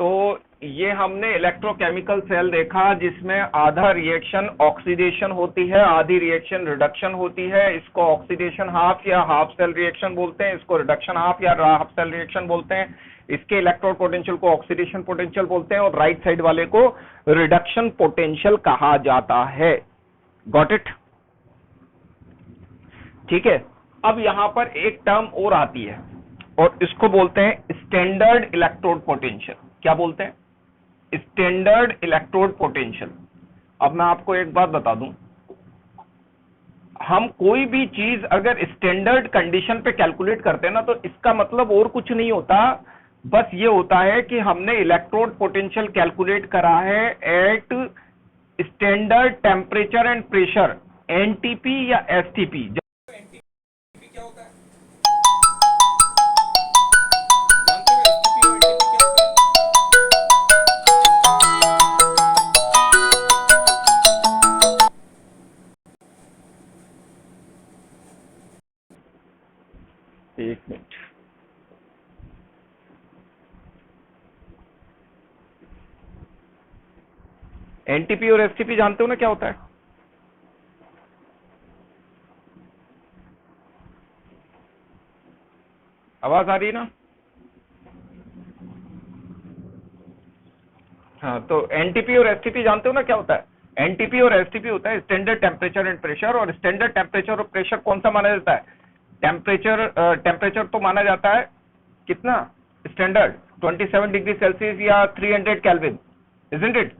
तो ये हमने इलेक्ट्रोकेमिकल सेल देखा जिसमें आधा रिएक्शन ऑक्सीडेशन होती है, आधी रिएक्शन रिडक्शन होती है। इसको ऑक्सीडेशन हाफ या हाफ सेल रिएक्शन बोलते हैं, इसको रिडक्शन हाफ या हाफ सेल रिएक्शन बोलते हैं। इसके इलेक्ट्रोड पोटेंशियल को ऑक्सीडेशन पोटेंशियल बोलते हैं और राइट साइड वाले को रिडक्शन पोटेंशियल कहा जाता है। Got it? ठीक है। अब यहां पर एक टर्म और आती है और इसको बोलते हैं स्टैंडर्ड इलेक्ट्रोड पोटेंशियल। क्या बोलते हैं? Standard electrode potential. अब मैं आपको एक बात बता दूं, हम कोई भी चीज अगर स्टैंडर्ड कंडीशन पे कैलकुलेट करते हैं ना, तो इसका मतलब और कुछ नहीं होता, बस ये होता है कि हमने इलेक्ट्रोड पोटेंशियल कैलकुलेट करा है at standard temperature and pressure, NTP या एसटीपी। एक मिनट, एनटीपी और एसटीपी जानते हो ना क्या होता है? आवाज आ रही है ना? हाँ, तो एनटीपी और एसटीपी जानते हो ना क्या होता है? एनटीपी और एसटीपी होता है स्टैंडर्ड टेम्परेचर एंड प्रेशर। और स्टैंडर्ड टेम्परेचर और प्रेशर कौन सा माना जाता है? टेम्परेचर तो माना जाता है कितना स्टैंडर्ड? 27 डिग्री सेल्सियस या 300 kelvin, isn't it?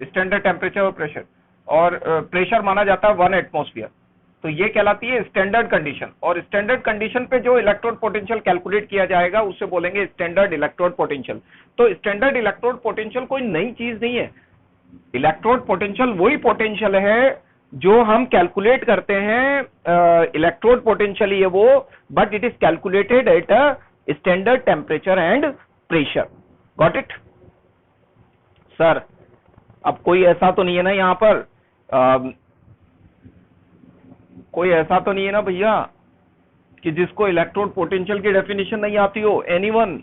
Standard temperature और प्रेशर। और प्रेशर माना जाता है 1 एटमॉस्फेयर। तो ये कहलाती है स्टैंडर्ड कंडीशन। और स्टैंडर्ड कंडीशन पे जो इलेक्ट्रोड पोटेंशियल कैलकुलेट किया जाएगा उसे बोलेंगे स्टैंडर्ड इलेक्ट्रोड पोटेंशियल। तो स्टैंडर्ड इलेक्ट्रोड पोटेंशियल कोई नई चीज नहीं है। इलेक्ट्रोड पोटेंशियल वही पोटेंशियल है जो हम कैलकुलेट करते हैं, इलेक्ट्रोड पोटेंशियल ही है वो, but it is calculated at a standard temperature and pressure. Got it sir? अब कोई ऐसा तो नहीं है ना यहाँ पर, कोई ऐसा तो नहीं है ना भैया कि जिसको इलेक्ट्रोड पोटेंशियल की डेफिनेशन नहीं आती हो? Anyone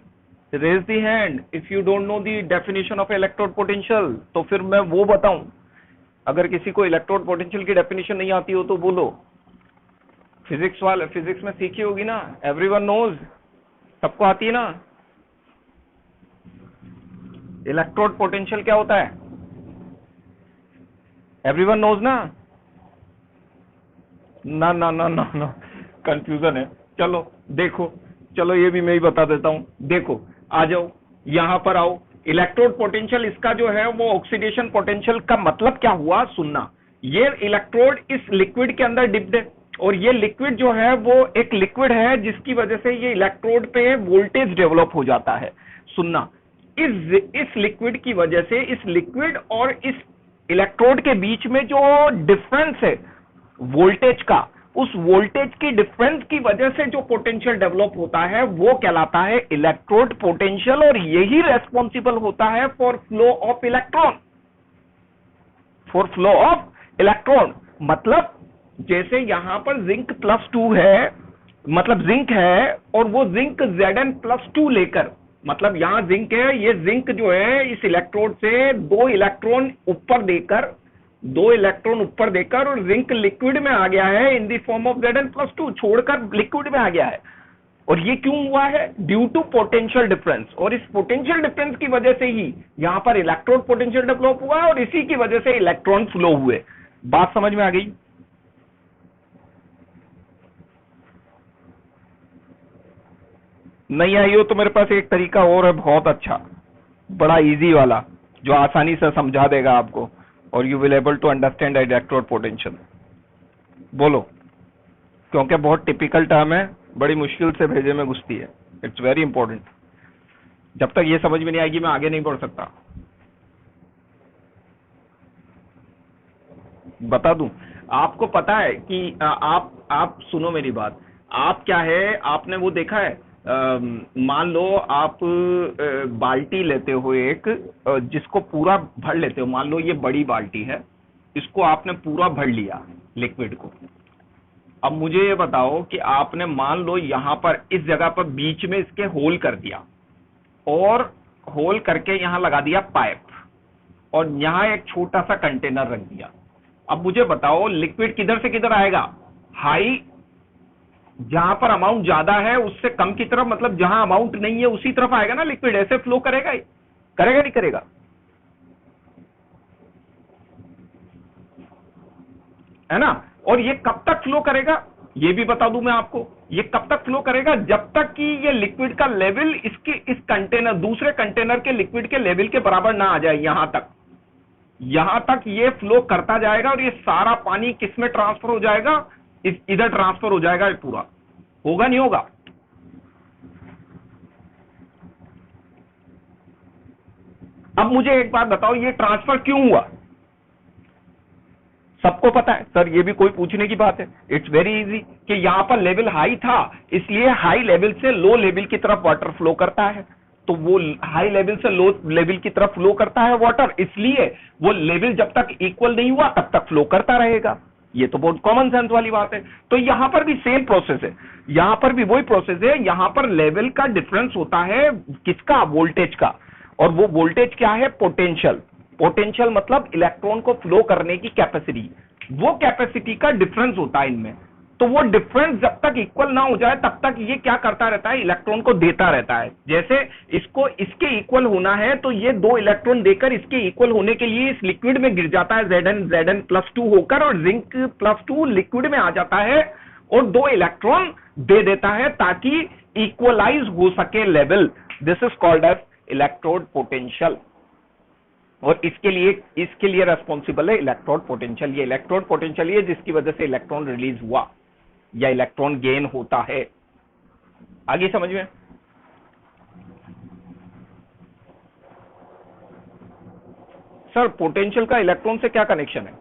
raise the hand if you don't know the definition of electrode potential. तो फिर मैं वो बताऊं, अगर किसी को इलेक्ट्रोड पोटेंशियल की डेफिनेशन नहीं आती हो तो बोलो। फिजिक्स में सीखी होगी ना, एवरीवन नोज, सबको आती है ना? इलेक्ट्रोड पोटेंशियल क्या होता है? एवरीवन नोज ना? ना ना ना ना ना, कंफ्यूजन है। चलो देखो, चलो ये भी मैं ही बता देता हूं। देखो, आ जाओ, यहां पर आओ। इलेक्ट्रोड पोटेंशियल इसका जो है वो ऑक्सीडेशन पोटेंशियल का मतलब क्या हुआ सुनना। ये इलेक्ट्रोड इस लिक्विड के अंदर डिप्ड है और ये लिक्विड जो है वो एक लिक्विड है जिसकी वजह से ये इलेक्ट्रोड पे वोल्टेज डेवलप हो जाता है। सुनना, इस लिक्विड की वजह से, इस लिक्विड और इस इलेक्ट्रोड के बीच में जो डिफरेंस है वोल्टेज का, उस वोल्टेज की डिफरेंस की वजह से जो पोटेंशियल डेवलप होता है वो कहलाता है इलेक्ट्रोड पोटेंशियल। और यही रेस्पॉन्सिबल होता है for flow of electron, for flow of electron. मतलब जैसे यहां पर जिंक +2 है, मतलब जिंक है और वो जिंक Zn+2 लेकर, मतलब यहां जिंक है, ये जिंक जो है इस इलेक्ट्रोड से 2 इलेक्ट्रॉन ऊपर देकर और जिंक लिक्विड में आ गया है इन दी फॉर्म ऑफ Zn+2, छोड़कर लिक्विड में आ गया है। और ये क्यों हुआ है? Due to potential difference. और इस पोटेंशियल डिफरेंस की वजह से ही यहां पर इलेक्ट्रोड पोटेंशियल डेवलप हुआ और इसी की वजह से इलेक्ट्रॉन फ्लो हुए। बात समझ में आ गई? नहीं आई हो तो मेरे पास एक तरीका और है बहुत अच्छा, बड़ा इजी वाला, जो आसानी से समझा देगा आपको और you will able to understand electrode potential. बोलो, क्योंकि बहुत टिपिकल टर्म है, बड़ी मुश्किल से भेजे में घुसती है। It's very important. जब तक ये समझ में नहीं आएगी मैं आगे नहीं बढ़ सकता। बता दूं, आपको पता है कि आप सुनो मेरी बात। आप क्या है, आपने वो देखा है, मान लो आप बाल्टी लेते हो एक, जिसको पूरा भर लेते हो। मान लो ये बड़ी बाल्टी है, इसको आपने पूरा भर लिया लिक्विड को। अब मुझे ये बताओ कि आपने मान लो यहां पर इस जगह पर बीच में इसके होल कर दिया और होल करके यहां लगा दिया पाइप और यहां एक छोटा सा कंटेनर रख दिया। अब मुझे बताओ लिक्विड किधर से किधर आएगा? हाई, जहां पर अमाउंट ज्यादा है उससे कम की तरफ, मतलब जहां अमाउंट नहीं है उसी तरफ आएगा ना लिक्विड। ऐसे फ्लो करेगा ही, करेगा नहीं करेगा? है ना। और ये कब तक फ्लो करेगा ये भी बता दूं मैं आपको। ये कब तक फ्लो करेगा? जब तक कि ये लिक्विड का लेवल इसके इस कंटेनर, दूसरे कंटेनर के लिक्विड के लेवल के बराबर ना आ जाए। यहां तक ये फ्लो करता जाएगा और ये सारा पानी किस में ट्रांसफर हो जाएगा? इधर ट्रांसफर हो जाएगा। ये पूरा होगा नहीं होगा? अब मुझे एक बात बताओ, ये ट्रांसफर क्यों हुआ? सबको पता है सर, ये भी कोई पूछने की बात है? इट्स वेरी इजी कि यहां पर लेवल हाई था, इसलिए हाई लेवल से लो लेवल की तरफ वाटर फ्लो करता है। तो वो हाई लेवल से लो लेवल की तरफ फ्लो करता है वाटर, इसलिए वो लेवल जब तक इक्वल नहीं हुआ तब तक फ्लो करता रहेगा। ये तो बहुत कॉमन सेंस वाली बात है। तो यहां पर भी सेम प्रोसेस है, यहां पर भी वही प्रोसेस है। यहां पर लेवल का डिफरेंस होता है किसका? वोल्टेज का। और वो वोल्टेज क्या है? पोटेंशियल। पोटेंशियल मतलब इलेक्ट्रॉन को फ्लो करने की कैपेसिटी, वो कैपेसिटी का डिफरेंस होता है इनमें। तो वो डिफरेंस जब तक इक्वल ना हो जाए तब तक ये क्या करता रहता है? इलेक्ट्रॉन को देता रहता है। जैसे इसको इसके इक्वल होना है तो ये 2 इलेक्ट्रॉन देकर इसके इक्वल होने के लिए इस लिक्विड में गिर जाता है Zn+2 होकर, और जिंक+2 लिक्विड में आ जाता है और 2 इलेक्ट्रॉन दे देता है ताकि इक्वलाइज हो सके level. This is called as electrode potential. और इसके लिए रेस्पॉन्सिबल है इलेक्ट्रोड पोटेंशियल। ये इलेक्ट्रोड पोटेंशियल है जिसकी वजह से इलेक्ट्रॉन रिलीज हुआ या इलेक्ट्रॉन गेन होता है। आगे समझ में? सर पोटेंशियल का इलेक्ट्रॉन से क्या कनेक्शन है?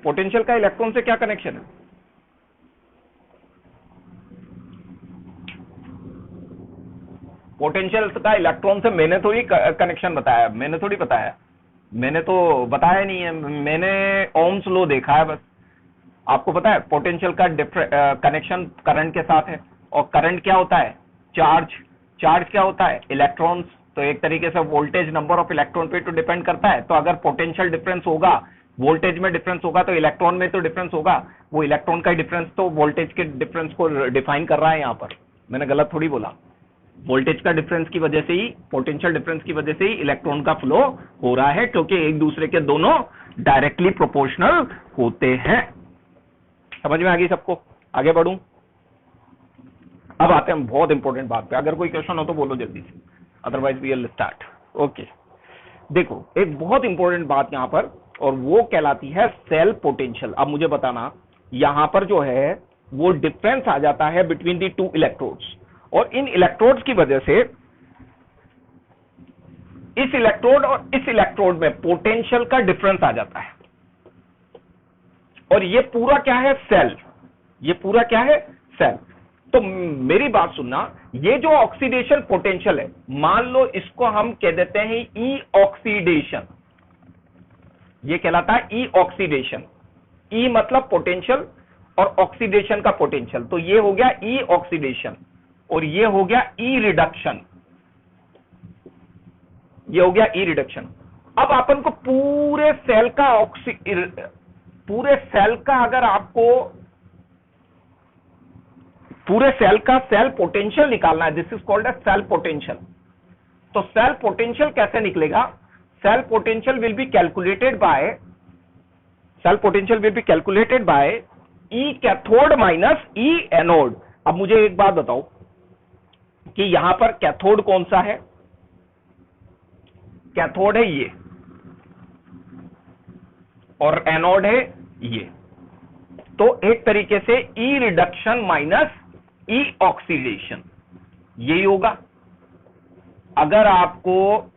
पोटेंशियल का इलेक्ट्रॉन से क्या कनेक्शन है? पोटेंशियल का इलेक्ट्रॉन से मैंने थोड़ी कनेक्शन बताया, मैंने थोड़ी बताया, मैंने तो बताया नहीं है। मैंने ओम्स लॉ देखा है बस। आपको पता है पोटेंशियल का कनेक्शन करंट के साथ है। और करंट क्या होता है? चार्ज। चार्ज क्या होता है? इलेक्ट्रॉन्स। तो एक तरीके से वोल्टेज नंबर ऑफ इलेक्ट्रॉन पे तो डिपेंड करता है। तो अगर पोटेंशियल डिफरेंस होगा, वोल्टेज में डिफरेंस होगा, तो इलेक्ट्रॉन में तो डिफरेंस होगा। वो इलेक्ट्रॉन का डिफरेंस तो वोल्टेज के डिफरेंस को डिफाइन कर रहा है। यहां पर मैंने गलत थोड़ी बोला। वोल्टेज का डिफरेंस की वजह से ही, पोटेंशियल डिफरेंस की वजह से ही इलेक्ट्रॉन का फ्लो हो रहा है, क्योंकि एक दूसरे के दोनों डायरेक्टली प्रोपोर्शनल होते हैं। समझ में आ गई सबको? आगे बढ़ूं? अब आते हैं बहुत इंपॉर्टेंट बात पे। अगर कोई क्वेश्चन हो तो बोलो जल्दी से, otherwise we will start. Okay, देखो एक बहुत इंपॉर्टेंट बात यहां पर, और वो कहलाती है सेल पोटेंशियल। अब मुझे बताना, यहां पर जो है वो डिफरेंस आ जाता है बिटवीन दी 2 इलेक्ट्रोड्स, और इन इलेक्ट्रोड्स की वजह से इस इलेक्ट्रोड और इस इलेक्ट्रोड में पोटेंशियल का डिफरेंस आ जाता है। और ये पूरा क्या है? सेल। ये पूरा क्या है? सेल। तो मेरी बात सुनना, ये जो ऑक्सीडेशन पोटेंशियल है, मान लो इसको हम कह देते हैं ई ऑक्सीडेशन। ये कहलाता है ई ऑक्सीडेशन। ई मतलब पोटेंशियल और ऑक्सीडेशन का पोटेंशियल, तो ये हो गया ई ऑक्सीडेशन। और ये हो गया ई रिडक्शन। ये हो गया ई रिडक्शन। अब अपन को पूरे सेल का अगर आपको पूरे सेल का सेल पोटेंशियल निकालना है, this is called as cell potential. तो सेल पोटेंशियल कैसे निकलेगा? Cell potential will be calculated by E cathode minus E anode. अब मुझे एक बात बताओ कि यहां पर कैथोड कौन सा है? कैथोड है ये, और एनोड है ये। तो एक तरीके से ई रिडक्शन माइनस ई ऑक्सीडेशन यही होगा। अगर आपको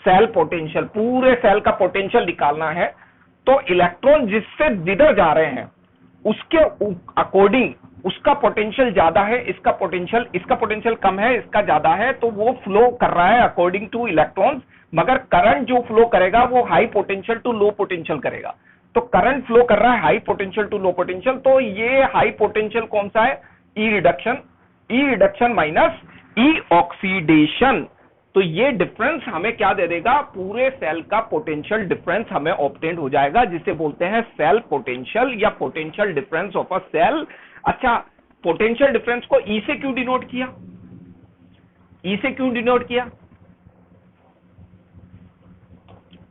सेल पोटेंशियल, पूरे सेल का पोटेंशियल निकालना है, तो इलेक्ट्रॉन जिससे जिधर जा रहे हैं उसके अकॉर्डिंग उसका पोटेंशियल ज्यादा है, इसका पोटेंशियल कम है, इसका ज्यादा है, तो वो फ्लो कर रहा है अकॉर्डिंग टू इलेक्ट्रॉन्स। मगर करंट जो फ्लो करेगा वो high potential to low potential करेगा। तो करंट फ्लो कर रहा है high potential to low potential. तो ये हाई पोटेंशियल कौन सा है? E reduction minus E oxidation. तो ये डिफरेंस हमें क्या दे देगा, पूरे सेल का पोटेंशियल डिफरेंस हमें ऑब्टेन हो जाएगा, जिसे बोलते हैं सेल पोटेंशियल या potential difference of a cell. अच्छा, पोटेंशियल डिफरेंस को ई से क्यों डिनोट किया, ई से क्यों डिनोट किया?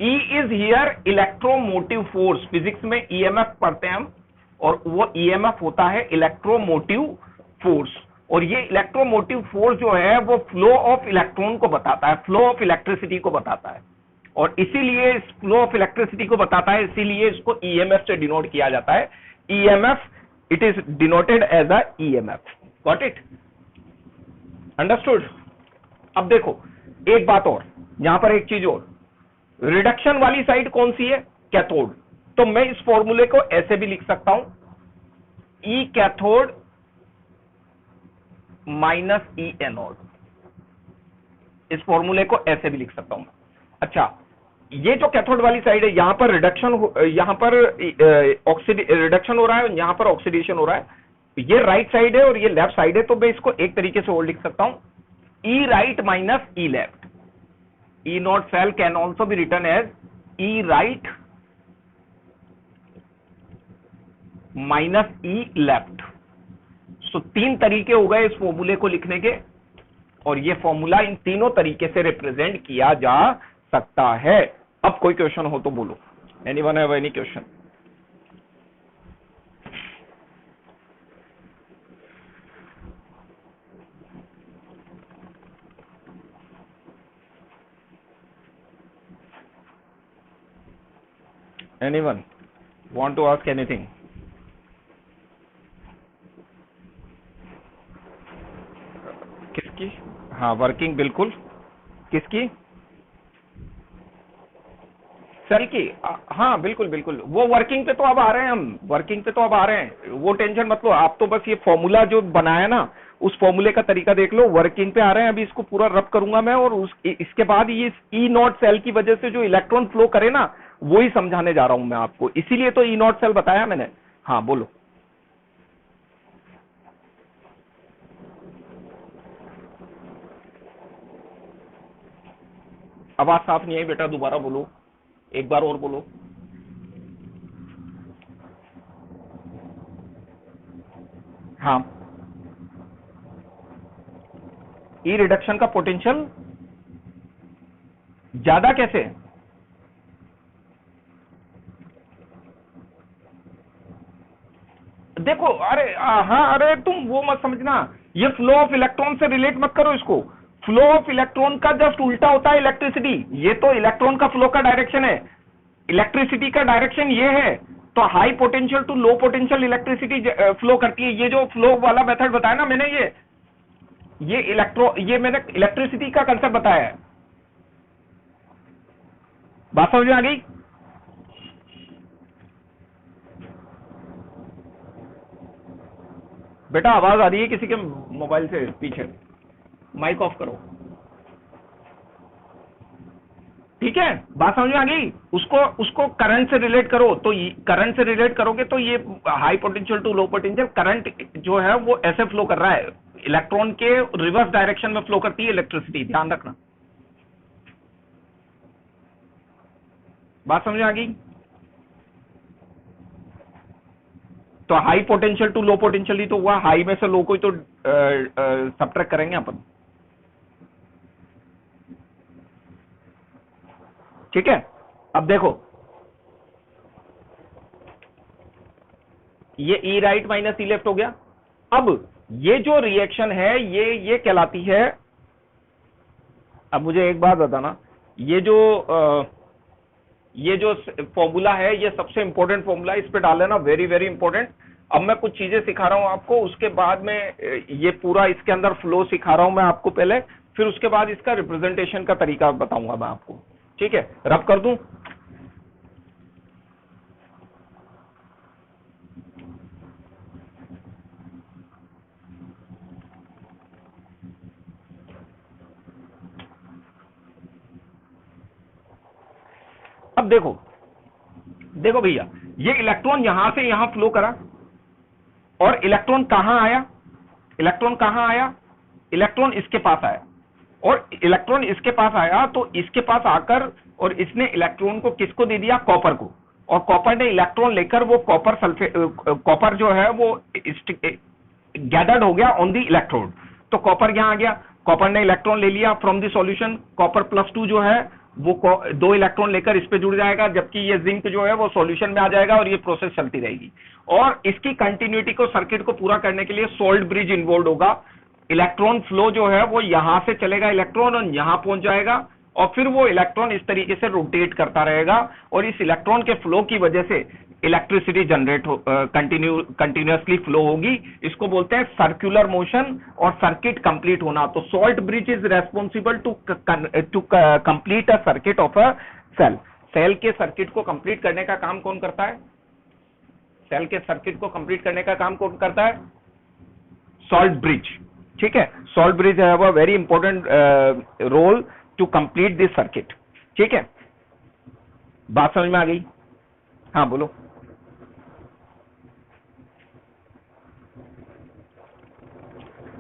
E is here electromotive force. Physics में ईएमएफ पढ़ते हैं हम, और वो ईएमएफ होता है इलेक्ट्रोमोटिव फोर्स। और ये इलेक्ट्रोमोटिव फोर्स जो है वो फ्लो ऑफ इलेक्ट्रॉन को बताता है, फ्लो ऑफ इलेक्ट्रिसिटी को बताता है, और इसीलिए इस फ्लो ऑफ इलेक्ट्रिसिटी को बताता है, इसीलिए इसको ईएमएफ से डिनोट किया जाता है। EMF, it is denoted as a EMF. Got it? Understood? अब देखो एक बात और, यहां पर एक चीज और, रिडक्शन वाली साइड कौन सी है? कैथोड। तो मैं इस फॉर्मूले को ऐसे भी लिख सकता हूं, ई कैथोड माइनस ई एनोड। इस फॉर्मूले को ऐसे भी लिख सकता हूं। अच्छा, ये जो कैथोड वाली साइड है, यहां पर रिडक्शन, यहां पर रिडक्शन हो रहा है, यहां पर ऑक्सीडेशन हो रहा है। ये राइट साइड है और ये लेफ्ट साइड है, तो मैं इसको एक तरीके से और लिख सकता हूं, E right minus E left. E not cell can also be written as E right minus E left. So तीन तरीके हो गए इस फॉर्मूले को लिखने के, और ये फॉर्मूला इन तीनों तरीके से रिप्रेजेंट किया जा सकता है। अब कोई क्वेश्चन हो तो बोलो। Anyone have any question? Anyone want to ask anything? किसकी? हाँ, वर्किंग बिल्कुल। किसकी? सेल की? हाँ बिल्कुल बिल्कुल, वो वर्किंग पे तो अब आ रहे हैं हम, वर्किंग पे तो अब आ रहे हैं, वो टेंशन मत लो आप। तो बस ये फॉर्मूला जो बनाया ना, उस फॉर्मूले का तरीका देख लो, वर्किंग पे आ रहे हैं। अभी इसको पूरा रब करूंगा मैं, और इसके बाद ये ई नॉट सेल की वजह से जो इलेक्ट्रॉन फ्लो करे ना, वो ही समझाने जा रहा हूं मैं आपको, इसीलिए तो ई नॉट सेल बताया मैंने। हाँ बोलो। आवाज साफ नहीं आई बेटा, दोबारा बोलो, एक बार और बोलो। हाँ, ई रिडक्शन का पोटेंशियल ज्यादा कैसे? देखो, अरे हाँ, अरे तुम वो मत समझना, ये फ्लो ऑफ इलेक्ट्रॉन से रिलेट मत करो इसको। फ्लो ऑफ इलेक्ट्रॉन का जस्ट उल्टा होता है इलेक्ट्रिसिटी। ये तो इलेक्ट्रॉन का फ्लो का डायरेक्शन है, इलेक्ट्रिसिटी का डायरेक्शन ये है। तो high potential to low potential electricity flow करती है। ये जो फ्लो वाला मेथड बताया ना मैंने, ये मैंने इलेक्ट्रिसिटी का कंसेप्ट बताया है। बात समझ में आ गई? बेटा आवाज आ रही है किसी के मोबाइल से पीछे, माइक ऑफ करो। ठीक है, बात समझ में आ गई? उसको करंट से रिलेट करो, तो करंट से रिलेट करोगे तो ये high potential to low potential, current जो है वो ऐसे फ्लो कर रहा है, इलेक्ट्रॉन के रिवर्स डायरेक्शन में फ्लो करती है इलेक्ट्रिसिटी, ध्यान रखना। बात समझ में आ गई? तो high potential to low potential ही तो हुआ, हाई में से लो को ही तो सब्ट्रैक्ट करेंगे अपन। ठीक है, अब देखो, ये ई राइट माइनस ई लेफ्ट हो गया। अब ये जो रिएक्शन है ये कहलाती है, अब मुझे एक बात बताना, ये जो फॉर्मूला है ये सबसे इंपॉर्टेंट फॉर्मूला है, इस पे डाल लेना, वेरी वेरी इंपॉर्टेंट। अब मैं कुछ चीजें सिखा रहा हूं आपको, उसके बाद में ये पूरा इसके अंदर फ्लो सिखा रहा हूं मैं आपको पहले, फिर उसके बाद इसका रिप्रेजेंटेशन का तरीका बताऊंगा मैं आपको। ठीक है, रब कर दूं? अब देखो भैया, ये इलेक्ट्रॉन यहां से यहां फ्लो करा, और इलेक्ट्रॉन कहां आया? इलेक्ट्रॉन कहां आया, इलेक्ट्रॉन इसके पास आया, और इलेक्ट्रॉन इसके पास आया तो इसके पास आकर और इसने इलेक्ट्रॉन को किसको दे दिया, कॉपर को, और कॉपर ने इलेक्ट्रॉन लेकर वो कॉपर सल्फेट, कॉपर जो है वो गैदर्ड हो गया ऑन द इलेक्ट्रोड। तो कॉपर यहां आ गया, कॉपर ने इलेक्ट्रॉन ले लिया फ्रॉम द सॉल्यूशन, कॉपर +2 जो है वो 2 इलेक्ट्रॉन लेकर इस पे जुड़ जाएगा, जबकि ये जिंक जो है वो सॉल्यूशन में आ जाएगा और ये प्रोसेस चलती रहेगी। और इसकी कंटिन्यूटी को, सर्किट को पूरा करने के लिए सोल्ट ब्रिज इन्वॉल्व होगा। इलेक्ट्रॉन फ्लो जो है वो यहां से चलेगा इलेक्ट्रॉन और यहां पहुंच जाएगा, और फिर वो इलेक्ट्रॉन इस तरीके से रोटेट करता रहेगा, और इस इलेक्ट्रॉन के फ्लो की वजह से इलेक्ट्रिसिटी जनरेट हो, कंटिन्यूअसली फ्लो होगी। इसको बोलते हैं सर्कुलर मोशन और सर्किट कंप्लीट होना। तो salt bridge is responsible to complete a circuit of a cell. Cell के सर्किट को कंप्लीट करने का काम कौन करता है, सेल के सर्किट को कंप्लीट करने का काम कौन करता है, सॉल्ट ब्रिज। ठीक है, salt bridge have a very important role to complete this circuit. ठीक है, बात समझ में आ गई? हाँ बोलो।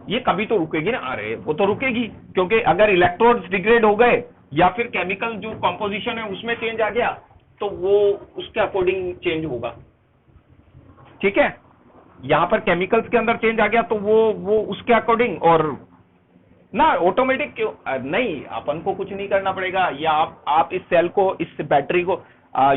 ये कभी तो रुकेगी ना, अरे वो तो रुकेगी, क्योंकि अगर इलेक्ट्रोड्स डिग्रेड हो गए या फिर केमिकल जो कंपोजिशन है उसमें चेंज आ गया तो वो उसके अकॉर्डिंग चेंज होगा। ठीक है, यहां पर केमिकल्स के अंदर चेंज आ गया तो वो उसके अकॉर्डिंग, और ना ऑटोमेटिक क्यों नहीं, अपन को कुछ नहीं करना पड़ेगा। या आप इस सेल को, इस बैटरी को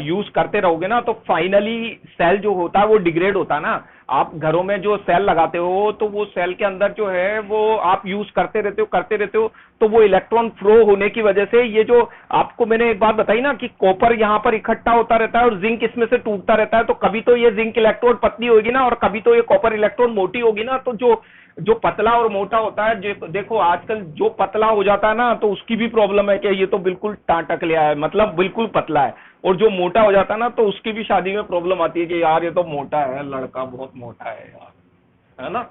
यूज करते रहोगे ना, तो फाइनली सेल जो होता है वो डिग्रेड होता है ना। आप घरों में जो सेल लगाते हो तो वो सेल के अंदर जो है वो आप यूज करते रहते हो, तो वो इलेक्ट्रॉन फ्लो होने की वजह से, ये जो आपको मैंने एक बात बताई ना कि कॉपर यहां पर इकट्ठा होता रहता है और जिंक इसमें से टूटता रहता है, तो कभी तो ये जिंक इलेक्ट्रोड पतली होगी ना, और कभी तो ये कॉपर इलेक्ट्रोड मोटी होगी ना। तो जो पतला और मोटा होता है, देखो आजकल जो पतला हो जाता है ना तो उसकी भी प्रॉब्लम है कि ये तो बिल्कुल टाटक लिया है, मतलब बिल्कुल पतला है, और जो मोटा हो जाता है ना तो उसकी भी शादी में प्रॉब्लम आती है कि यार ये तो मोटा है, लड़का बहुत मोटा है यार, है ना,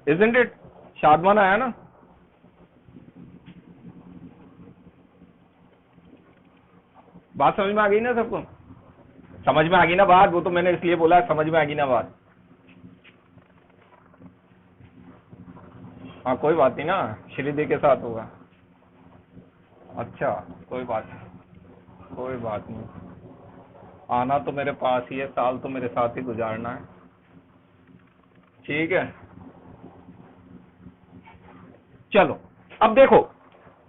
इजंट इट? शादमान आया ना? बात समझ में आ गई ना सबको? समझ में आ गई ना बात? वो तो मैंने इसलिए बोला समझ में आ गई ना बात। हाँ कोई बात नहीं ना, श्रीदेवी के साथ होगा। अच्छा कोई बात नहीं, कोई बात नहीं, आना तो मेरे पास ही है, साल तो मेरे साथ ही गुजारना है। ठीक है, चलो अब देखो,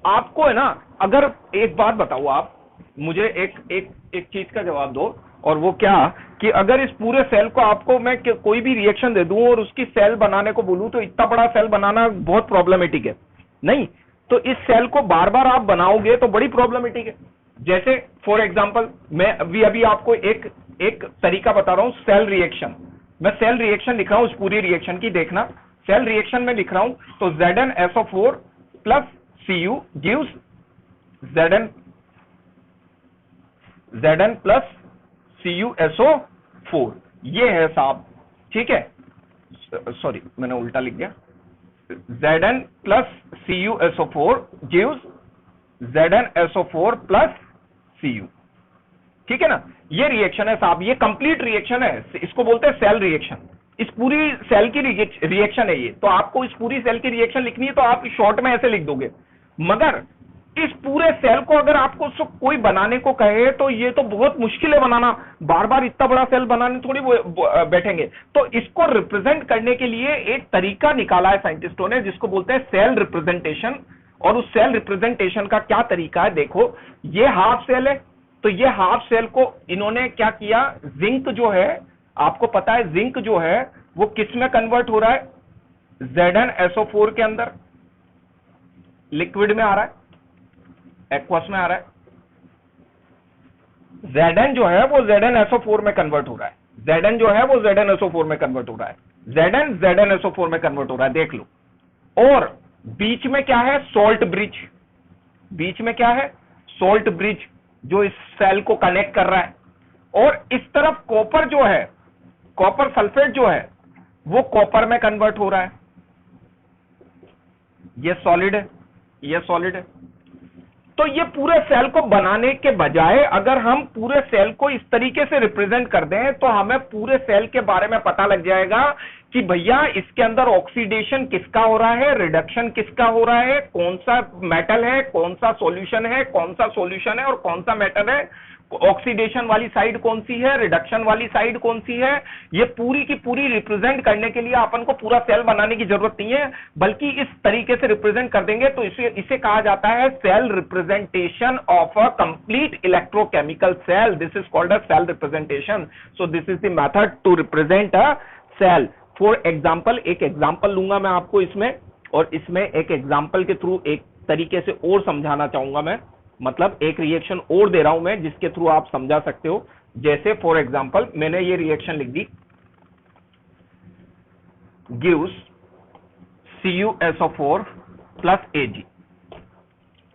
आपको है ना, अगर एक बात बताओ, आप मुझे एक चीज का जवाब दो, और वो क्या कि अगर इस पूरे सेल को आपको मैं कोई भी रिएक्शन दे दूं और उसकी सेल बनाने को बोलूं, तो इतना बड़ा सेल बनाना बहुत प्रॉब्लमेटिक है, नहीं? तो इस सेल को बार बार आप बनाओगे तो बड़ी प्रॉब्लमेटिक है। जैसे फॉर एग्जांपल मैं अभी आपको एक तरीका बता रहा हूं, सेल रिएक्शन। मैं सेल रिएक्शन लिख रहा हूं, इस पूरी रिएक्शन की देखना, सेल रिएक्शन में लिख रहा हूं, तो ZnSO4 plus Cu gives Zn plus CuSO4, ये है साहब। ठीक है, सॉरी मैंने उल्टा लिख दिया, Zn plus CuSO4 gives ZnSO4 plus Cu। ठीक है ना, ये रिएक्शन है साहब, ये कंप्लीट रिएक्शन है, इसको बोलते हैं सेल रिएक्शन। इस पूरी सेल की रिएक्शन है ये, तो आपको इस पूरी सेल की रिएक्शन लिखनी है तो आप शॉर्ट में ऐसे लिख दोगे। मगर इस पूरे सेल को अगर आपको कोई बनाने को कहे तो ये तो बहुत मुश्किल है बनाना, बार बार इतना बड़ा सेल बनाने थोड़ी बैठेंगे। तो इसको रिप्रेजेंट करने के लिए एक तरीका निकाला है साइंटिस्टों ने, जिसको बोलते हैं सेल रिप्रेजेंटेशन। और उस सेल रिप्रेजेंटेशन का क्या तरीका है, देखो ये हाफ सेल है, तो ये हाफ सेल को इन्होंने क्या किया, जिंक जो है, आपको पता है जिंक जो है वो किस में कन्वर्ट हो रहा है, ZnSO4 के अंदर, लिक्विड में आ रहा है, एक्वस में आ रहा है। Zn जो है वो ZnSO4 में कन्वर्ट हो रहा है, Zn जो है वो ZnSO4 में कन्वर्ट हो रहा है, ZnSO4 में कन्वर्ट हो रहा है, देख लो। और बीच में क्या है, सॉल्ट ब्रिज, बीच में क्या है, सॉल्ट ब्रिज जो इस सेल को कनेक्ट कर रहा है। और इस तरफ कॉपर जो है, कॉपर सल्फेट जो है वो कॉपर में कन्वर्ट हो रहा है, ये सॉलिड है, ये सॉलिड है। तो ये पूरे सेल को बनाने के बजाय अगर हम पूरे सेल को इस तरीके से रिप्रेजेंट कर दें तो हमें पूरे सेल के बारे में पता लग जाएगा कि भैया इसके अंदर ऑक्सीडेशन किसका हो रहा है, रिडक्शन किसका हो रहा है, कौन सा मेटल है, कौन सा सॉल्यूशन है, कौन सा सॉल्यूशन है और कौन सा मेटल है, ऑक्सीडेशन वाली साइड कौन सी है, रिडक्शन वाली साइड कौन सी है। ये पूरी की पूरी रिप्रेजेंट करने के लिए अपन को पूरा सेल बनाने की जरूरत नहीं है, बल्कि इस तरीके से रिप्रेजेंट कर देंगे तो इसे कहा जाता है cell representation of a complete electrochemical cell. This is called a cell representation. So this is the method to represent a cell. For example, एक एग्जाम्पल लूंगा मैं आपको इसमें, और इसमें एक एग्जाम्पल के थ्रू एक तरीके से और समझाना चाहूंगा मैं, मतलब एक रिएक्शन और दे रहा हूं मैं जिसके थ्रू आप समझा सकते हो। जैसे फॉर एग्जाम्पल मैंने ये रिएक्शन लिख दी, गिव्स CuSO4 प्लस Ag।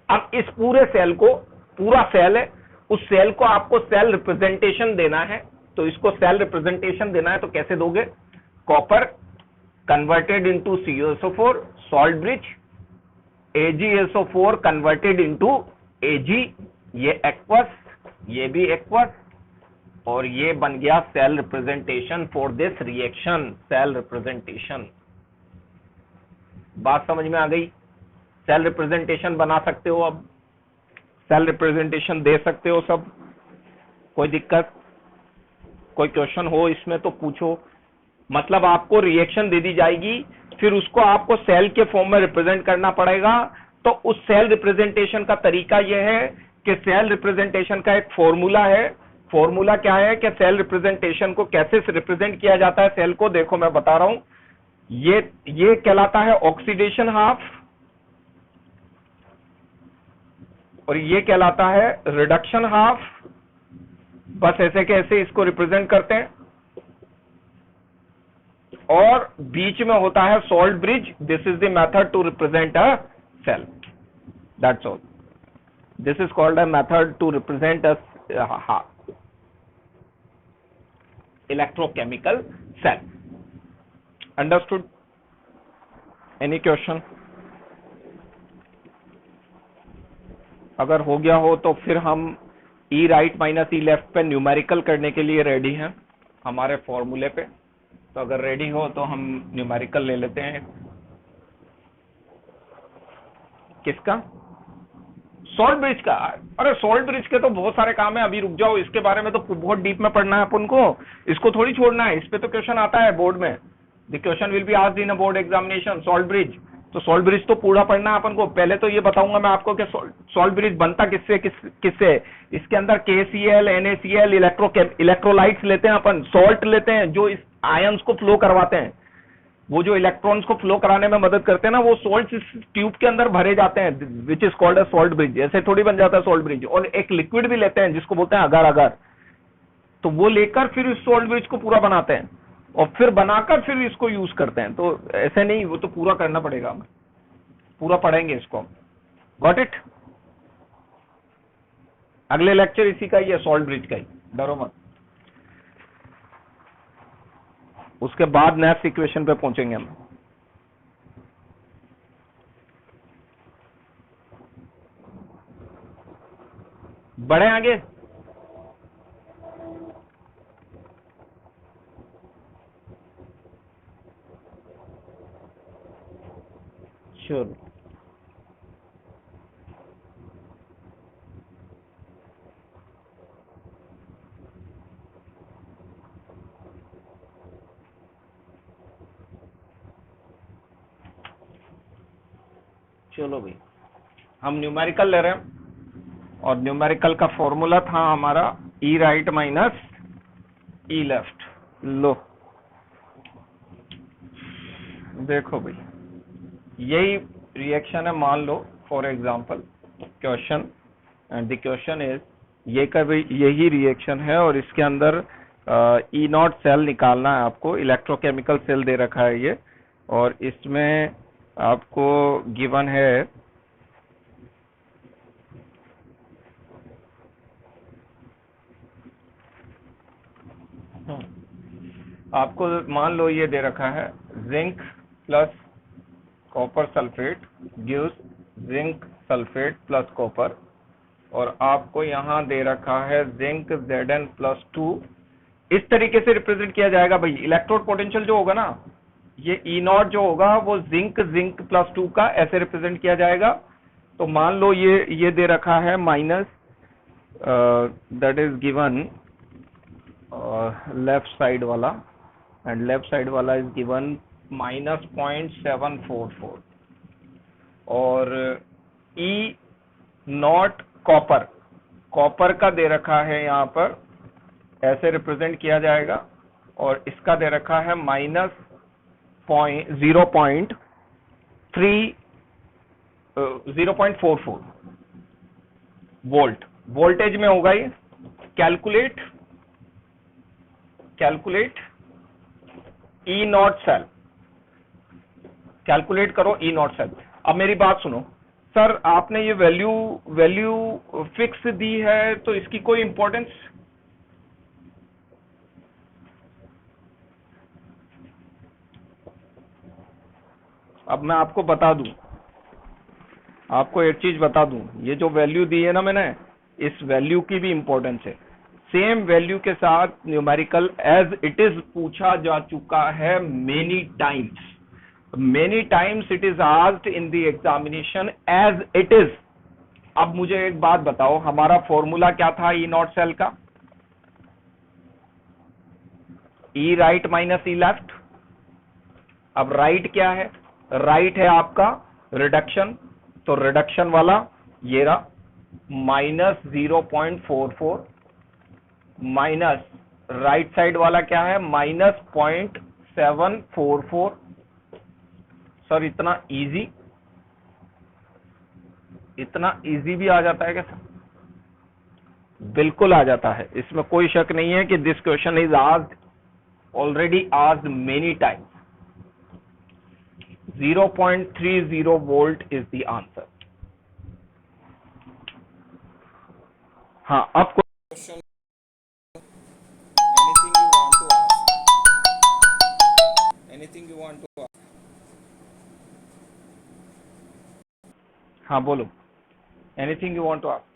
अब इस पूरे सेल को, पूरा सेल है, उस सेल को आपको सेल रिप्रेजेंटेशन देना है, तो इसको सेल रिप्रेजेंटेशन देना है तो कैसे दोगे, copper converted into CuSO4 salt bridge, AgSO4 converted into Ag, ये एक्वस, ये भी एक्वस, और ये बन गया cell representation for this reaction, cell representation. बात समझ में आ गई? सेल रिप्रेजेंटेशन बना सकते हो, अब सेल रिप्रेजेंटेशन दे सकते हो सब। कोई दिक्कत, कोई क्वेश्चन हो इसमें तो पूछो। मतलब आपको रिएक्शन दे दी जाएगी, फिर उसको आपको सेल के फॉर्म में रिप्रेजेंट करना पड़ेगा। तो उस सेल रिप्रेजेंटेशन का तरीका यह है कि सेल रिप्रेजेंटेशन का एक फॉर्मूला है। फॉर्मूला क्या है कि सेल रिप्रेजेंटेशन को कैसे रिप्रेजेंट किया जाता है सेल को, देखो मैं बता रहा हूं। ये कहलाता है ऑक्सीडेशन हाफ, और ये कहलाता है रिडक्शन हाफ। बस ऐसे कैसे इसको रिप्रेजेंट करते हैं, और बीच में होता है salt bridge. This is the method to represent a cell, that's all. This is called a method to represent a electrochemical cell. Understood? Any question? अगर हो गया हो तो फिर हम E right minus E left पे न्यूमेरिकल करने के लिए रेडी हैं हमारे फॉर्मूले पे। तो अगर रेडी हो तो हम न्यूमेरिकल ले लेते हैं। किसका? सॉल्ट ब्रिज का। अरे सॉल्ट ब्रिज के तो बहुत सारे काम है, अभी रुक जाओ, इसके बारे में तो बहुत डीप में पढ़ना है अपन को, इसको थोड़ी छोड़ना है। इस पे तो क्वेश्चन आता है बोर्ड में, the question will be asked in a board examination, salt bridge. तो सॉल्ट ब्रिज तो पूरा पढ़ना है अपन को। पहले तो ये बताऊंगा मैं आपको कि सॉल्ट ब्रिज बनता किससे किससे। इसके अंदर KCl, NaCl, इलेक्ट्रोलाइट्स लेते हैं अपन, सॉल्ट लेते हैं जो इस आयंस को फ्लो करवाते हैं, वो जो इलेक्ट्रॉन्स को फ्लो कराने में मदद करते हैं ना, वो सॉल्ट इस ट्यूब के अंदर भरे जाते हैं, which is called a salt bridge. ऐसे थोड़ी बन जाता है सॉल्ट ब्रिज। और एक लिक्विड भी लेते हैं जिसको बोलते हैं अगार अगार, तो वो लेकर फिर इस सॉल्ट ब्रिज को पूरा बनाते हैं, और फिर बनाकर फिर इसको यूज करते हैं। तो ऐसे नहीं, वो तो पूरा करना पड़ेगा, हमें पूरा पढ़ेंगे इसको। Got it? अगले लेक्चर इसी का ही है, सॉल्ट ब्रिज का ही, डरो मत। उसके बाद नेक्स्ट इक्वेशन पे पहुंचेंगे हम। बढ़े आगे? श्योर। चलो भाई, हम न्यूमेरिकल ले रहे हैं, और न्यूमेरिकल का फॉर्मूला था हमारा E right minus E left. लो देखो भाई, यही रिएक्शन है, मान लो for example question, and the question is, ये का भी यही रिएक्शन है, और इसके अंदर E0 सेल निकालना है आपको। इलेक्ट्रोकेमिकल सेल दे रखा है ये, और इसमें आपको गिवन है आपको, मान लो ये दे रखा है zinc plus copper sulphate gives zinc sulphate plus copper, और आपको यहां दे रखा है जिंक Zn प्लस 2। इस तरीके से रिप्रेजेंट किया जाएगा भाई। इलेक्ट्रोड पोटेंशियल जो होगा ना, ये ई नॉट जो होगा वो जिंक +2 का ऐसे रिप्रेजेंट किया जाएगा। तो मान लो ये दे रखा है minus, that is given left side वाला, एंड लेफ्ट साइड वाला इज गिवन -0.744, और ई नॉट कॉपर का दे रखा है यहाँ पर ऐसे रिप्रेजेंट किया जाएगा, और इसका दे रखा है -0.44 वोल्ट। वोल्टेज में होगा ये। Calculate E not cell, calculate करो ई नॉट सेल। अब मेरी बात सुनो सर, आपने ये वैल्यू फिक्स दी है तो इसकी कोई इंपॉर्टेंस? अब मैं आपको बता दूं, आपको एक चीज बता दूं, ये जो वैल्यू दी है ना मैंने, इस वैल्यू की भी इंपॉर्टेंस है। सेम वैल्यू के साथ न्यूमेरिकल एज इट इज पूछा जा चुका है many times it is asked in the examination as it is. अब मुझे एक बात बताओ, हमारा फॉर्मूला क्या था ई नॉट सेल का? ई राइट माइनस ई लेफ्ट। अब राइट क्या है? राइट है आपका रिडक्शन, तो रिडक्शन वाला ये रहा -0.44, माइनस राइट साइड वाला क्या है -0.744। सर इतना इजी भी आ जाता है क्या सर? बिल्कुल आ जाता है, इसमें कोई शक नहीं है कि this question is asked, already asked many times. 0.30 volt is the answer. हाँ, अब question anything you want to ask? हाँ बोलो, anything you want to ask?